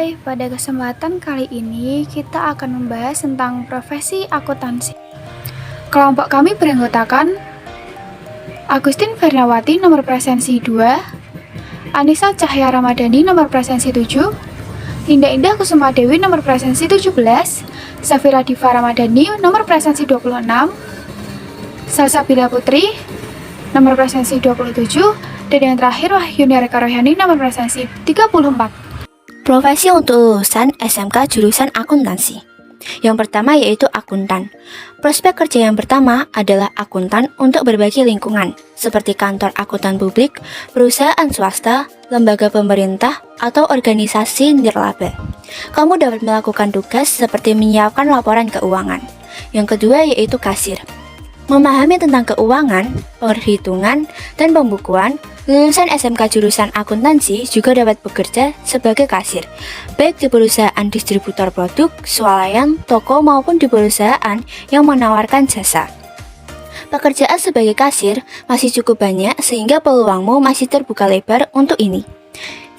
Hai, pada kesempatan kali ini kita akan membahas tentang profesi akuntansi. Kelompok kami beranggotakan Agustin Fernawati nomor presensi 2, Anissa Cahya Ramadhani nomor presensi 7, Linda Indah Kusuma Dewi nomor presensi 17, Safira Diva Ramadhani nomor presensi 26, Salsabila Putri nomor presensi 27, dan yang terakhir Wahyuni Reka Royani nomor presensi 34. Profesi untuk lulusan SMK jurusan akuntansi. Yang pertama yaitu akuntan. Prospek kerja yang pertama adalah akuntan untuk berbagai lingkungan, seperti kantor akuntan publik, perusahaan swasta, lembaga pemerintah, atau organisasi nirlaba. Kamu dapat melakukan tugas seperti menyiapkan laporan keuangan. Yang kedua yaitu kasir. Memahami tentang keuangan, perhitungan, dan pembukuan, lulusan SMK jurusan akuntansi juga dapat bekerja sebagai kasir, baik di perusahaan distributor produk, swalayan, toko maupun di perusahaan yang menawarkan jasa. Pekerjaan sebagai kasir masih cukup banyak sehingga peluangmu masih terbuka lebar untuk ini.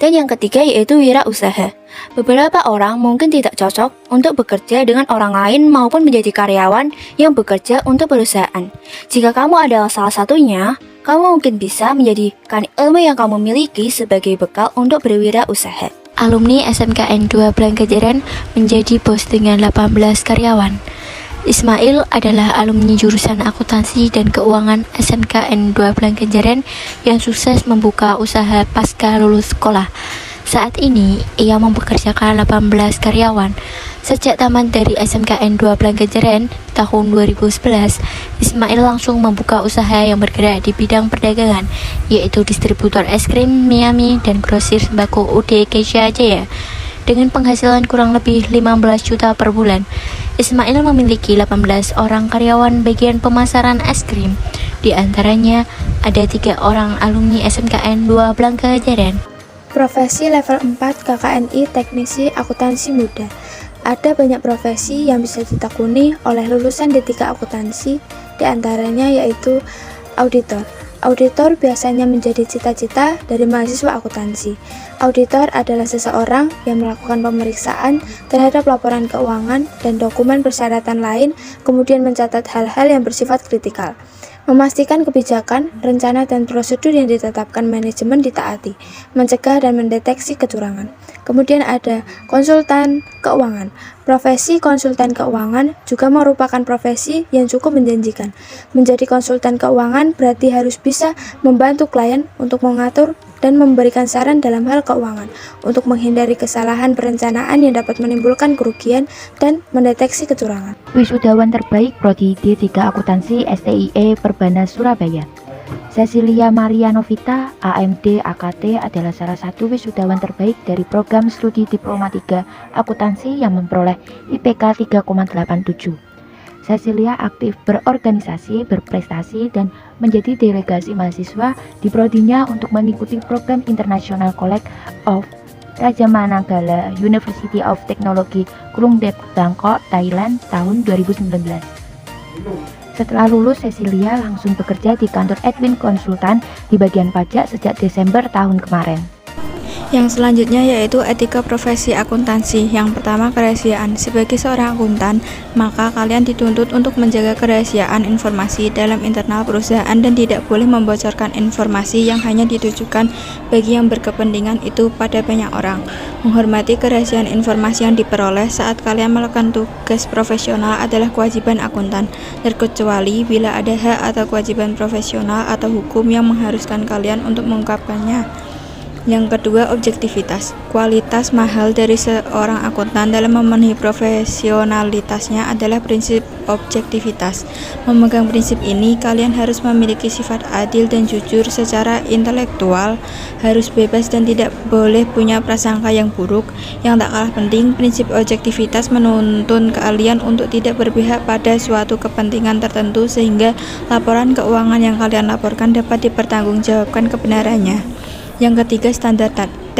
Dan yang ketiga yaitu wirausaha. Beberapa orang mungkin tidak cocok untuk bekerja dengan orang lain maupun menjadi karyawan yang bekerja untuk perusahaan. Jika kamu adalah salah satunya, kamu mungkin bisa menjadikan ilmu yang kamu miliki sebagai bekal untuk berwirausaha. Alumni SMKN 2 Blangkejeren menjadi bos dengan 18 karyawan. Ismail adalah alumni jurusan akuntansi dan keuangan SMKN 2 Blangkejeren yang sukses membuka usaha pasca lulus sekolah. Saat ini, ia mempekerjakan 18 karyawan. Sejak tamat dari SMKN 2 Blangkejeren tahun 2011, Ismail langsung membuka usaha yang bergerak di bidang perdagangan, yaitu distributor es krim Miami dan grosir sembako UD Keisha Jaya. Dengan penghasilan kurang lebih 15 juta per bulan, Ismail memiliki 18 orang karyawan bagian pemasaran es krim. Di antaranya ada 3 orang alumni SMKN 2 Blangkejeren. Profesi level 4 KKNI Teknisi Akuntansi Muda. Ada banyak profesi yang bisa ditekuni oleh lulusan D3 akuntansi, di antaranya yaitu auditor. Auditor biasanya menjadi cita-cita dari mahasiswa akuntansi. Auditor adalah seseorang yang melakukan pemeriksaan terhadap laporan keuangan dan dokumen persyaratan lain, kemudian mencatat hal-hal yang bersifat kritikal. Memastikan kebijakan, rencana, dan prosedur yang ditetapkan manajemen ditaati, mencegah dan mendeteksi kecurangan. Kemudian ada konsultan keuangan. Profesi konsultan keuangan juga merupakan profesi yang cukup menjanjikan. Menjadi konsultan keuangan berarti harus bisa membantu klien untuk mengatur dan memberikan saran dalam hal keuangan, untuk menghindari kesalahan perencanaan yang dapat menimbulkan kerugian dan mendeteksi kecurangan. Wisudawan terbaik Prodi D3 Akuntansi STIE Perbanas Surabaya. Cecilia Maria Novita, AMD AKT adalah salah satu wisudawan terbaik dari program studi Diploma 3 Akuntansi yang memperoleh IPK 3,87. Cecilia aktif berorganisasi, berprestasi, dan menjadi delegasi mahasiswa di prodinya untuk mengikuti program International College of Raja Managala University of Technology Krung Thep Bangkok, Thailand tahun 2019. Setelah lulus, Cecilia langsung bekerja di kantor Edwin Konsultan di bagian pajak sejak Desember tahun kemarin. Yang selanjutnya yaitu etika profesi akuntansi. Yang pertama, kerahasiaan. Sebagai seorang akuntan, maka kalian dituntut untuk menjaga kerahasiaan informasi dalam internal perusahaan dan tidak boleh membocorkan informasi yang hanya ditujukan bagi yang berkepentingan itu pada banyak orang. Menghormati kerahasiaan informasi yang diperoleh saat kalian melakukan tugas profesional adalah kewajiban akuntan, terkecuali bila ada hak atau kewajiban profesional atau hukum yang mengharuskan kalian untuk mengungkapkannya. Yang kedua, objektivitas. Kualitas mahal dari seorang akuntan dalam memenuhi profesionalitasnya adalah prinsip objektivitas. Memegang prinsip ini, kalian harus memiliki sifat adil dan jujur secara intelektual, harus bebas dan tidak boleh punya prasangka yang buruk. Yang tak kalah penting, prinsip objektivitas menuntun kalian untuk tidak berpihak pada suatu kepentingan tertentu sehingga laporan keuangan yang kalian laporkan dapat dipertanggungjawabkan kebenarannya. Yang ketiga, standar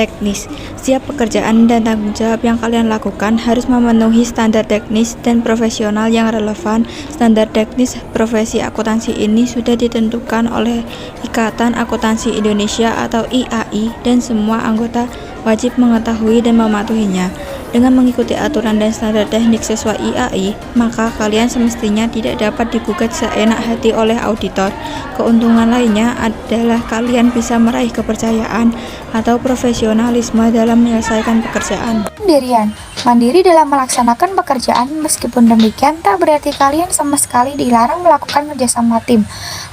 teknis. Setiap pekerjaan dan tanggung jawab yang kalian lakukan harus memenuhi standar teknis dan profesional yang relevan. Standar teknis profesi akuntansi ini sudah ditentukan oleh Ikatan Akuntansi Indonesia atau IAI dan semua anggota wajib mengetahui dan mematuhinya. Dengan mengikuti aturan dan standar teknik sesuai IAI, maka kalian semestinya tidak dapat digugat seenak hati oleh auditor. Keuntungan lainnya adalah kalian bisa meraih kepercayaan atau profesionalisme dalam menyelesaikan pekerjaan. Pendirian, mandiri dalam melaksanakan pekerjaan. Meskipun demikian, tak berarti kalian sama sekali dilarang melakukan kerjasama tim.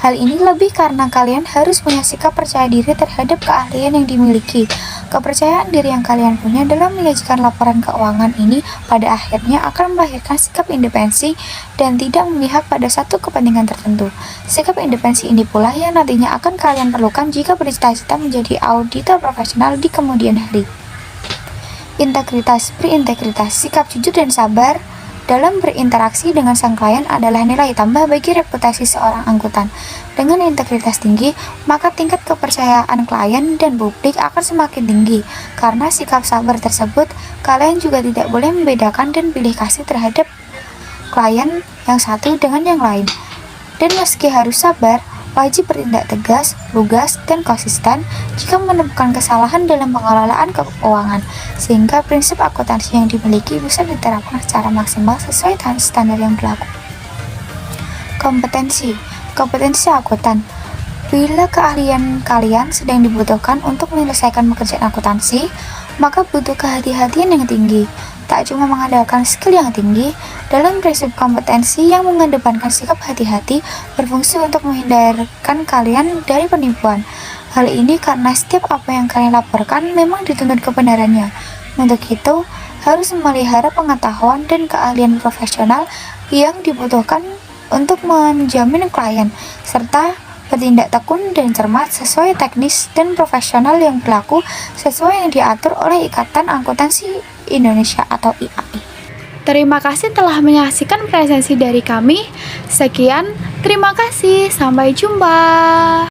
Hal ini lebih karena kalian harus punya sikap percaya diri terhadap keahlian yang dimiliki. Kepercayaan diri yang kalian punya dalam menyajikan laporan keuangan ini pada akhirnya akan melahirkan sikap independensi dan tidak memihak pada satu kepentingan tertentu. Sikap independensi ini pula yang nantinya akan kalian perlukan jika bercita-cita menjadi auditor profesional di kemudian hari. Integritas, berintegritas, sikap jujur dan sabar dalam berinteraksi dengan sang klien adalah nilai tambah bagi reputasi seorang akuntan. Dengan integritas tinggi, maka tingkat kepercayaan klien dan publik akan semakin tinggi. Karena sikap sabar tersebut, kalian juga tidak boleh membedakan dan pilih kasih terhadap klien yang satu dengan yang lain. Dan meski harus sabar, wajib bertindak tegas, lugas, dan konsisten jika menemukan kesalahan dalam pengelolaan keuangan, sehingga prinsip akuntansi yang dimiliki bisa diterapkan secara maksimal sesuai standar yang berlaku. Kompetensi akuntan. Bila keahlian kalian sedang dibutuhkan untuk menyelesaikan pekerjaan akuntansi, maka butuh kehati-hatian yang tinggi. Tak cuma mengandalkan skill yang tinggi, dalam prinsip kompetensi yang mengedepankan sikap hati-hati berfungsi untuk menghindarkan kalian dari penipuan. Hal ini karena setiap apa yang kalian laporkan memang dituntut kebenarannya. Untuk itu, harus memelihara pengetahuan dan keahlian profesional yang dibutuhkan untuk menjamin klien, serta bertindak tekun dan cermat sesuai teknis dan profesional yang berlaku sesuai yang diatur oleh Ikatan Akuntansi Indonesia atau IAI. Terima kasih telah menyaksikan presentasi dari kami. Sekian, terima kasih. Sampai jumpa.